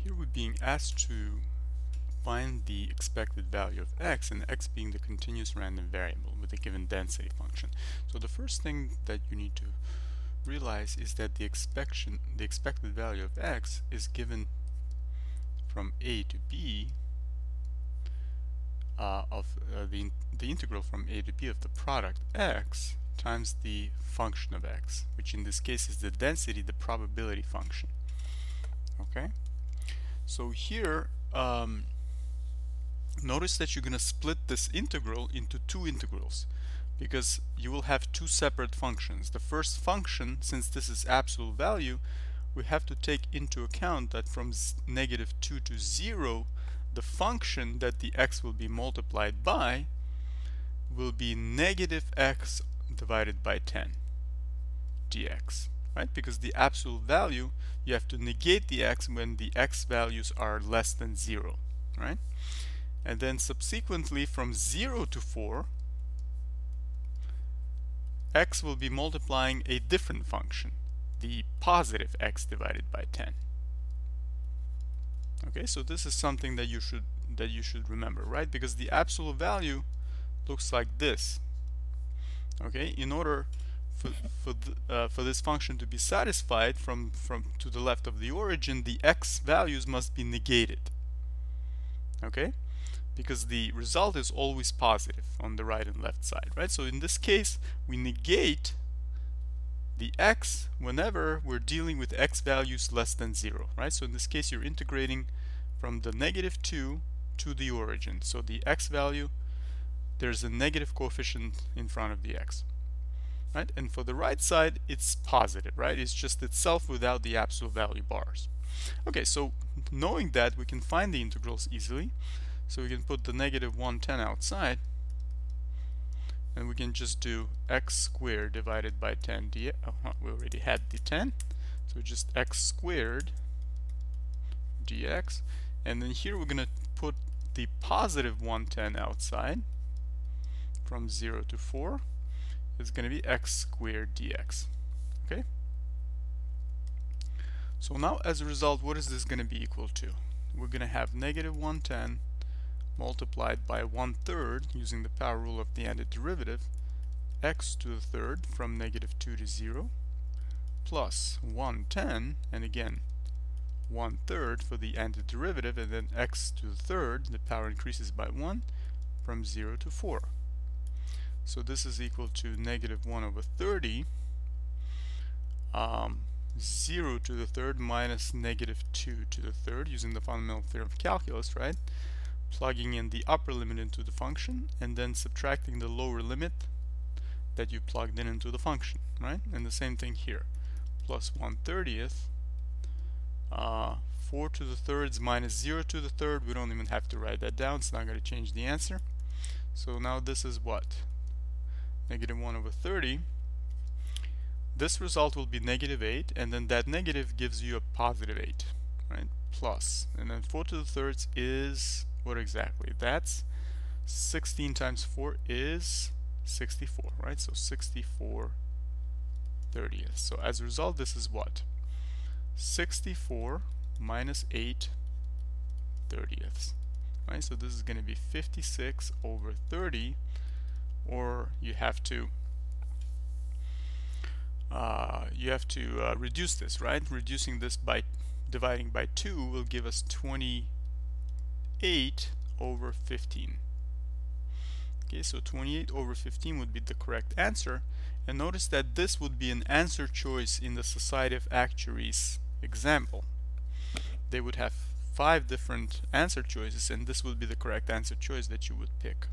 Here we're being asked to find the expected value of x, and x being the continuous random variable with a given density function. So the first thing that you need to realize is that the expected value of x is given from a to b the integral from a to b of the product x times the function of x, which in this case is the density, the probability function. Okay, so here notice that you're going to split this integral into two integrals, because you will have two separate functions. The first function, since this is absolute value, we have to take into account that from -2 to 0, the function that the x will be multiplied by will be -x divided by 10 dx, right? Because the absolute value, you have to negate the x when the x values are less than 0, right? And then subsequently from 0 to 4, x will be multiplying a different function, the positive x divided by 10. Okay, so this is something that you should remember, right? Because the absolute value looks like this. Okay, in order for this function to be satisfied from to the left of the origin, the x values must be negated. Okay, because the result is always positive on the right and left side, right? So in this case, we negate the x whenever we're dealing with x values less than 0, right? So in this case, you're integrating from the -2 to the origin. So the x value, there's a negative coefficient in front of the x, right? And for the right side, it's positive, right? It's just itself without the absolute value bars. Okay, so knowing that, we can find the integrals easily. So we can put the -110 outside, and we can just do x squared divided by 10 dx. Oh, we already had the 10, so just x squared dx. And then here we're going to put the +110 outside from 0 to 4. It's going to be x squared dx. Okay? So now as a result, what is this going to be equal to? We're going to have -110 multiplied by 1/3 using the power rule of the antiderivative, x to the third from -2 to 0, plus 110, and again 1/3 for the antiderivative, and then x to the third, the power increases by 1, from 0 to 4. So this is equal to -1/30, 0 to the third minus -2 to the third, using the fundamental theorem of calculus, right? Plugging in the upper limit into the function and then subtracting the lower limit that you plugged in into the function, right? And the same thing here, plus 1/30, 4 to the thirds minus 0 to the third. We don't even have to write that down, it's not going to change the answer. So now this is what? -1/30. This result will be -8, and then that negative gives you a +8, right? Plus, and then 4 to the thirds is what exactly? That's 16 times 4 is 64, right? So 64/30. So as a result, this is what? 64 minus 8/30, right? So this is going to be 56/30, or you have to reduce this, right? Reducing this by dividing by 2 will give us 28/15. Okay, so 28/15 would be the correct answer. And notice that this would be an answer choice in the Society of Actuaries example. They would have 5 different answer choices, and this would be the correct answer choice that you would pick.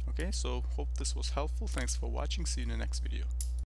Okay, so hope this was helpful. Thanks for watching. See you in the next video.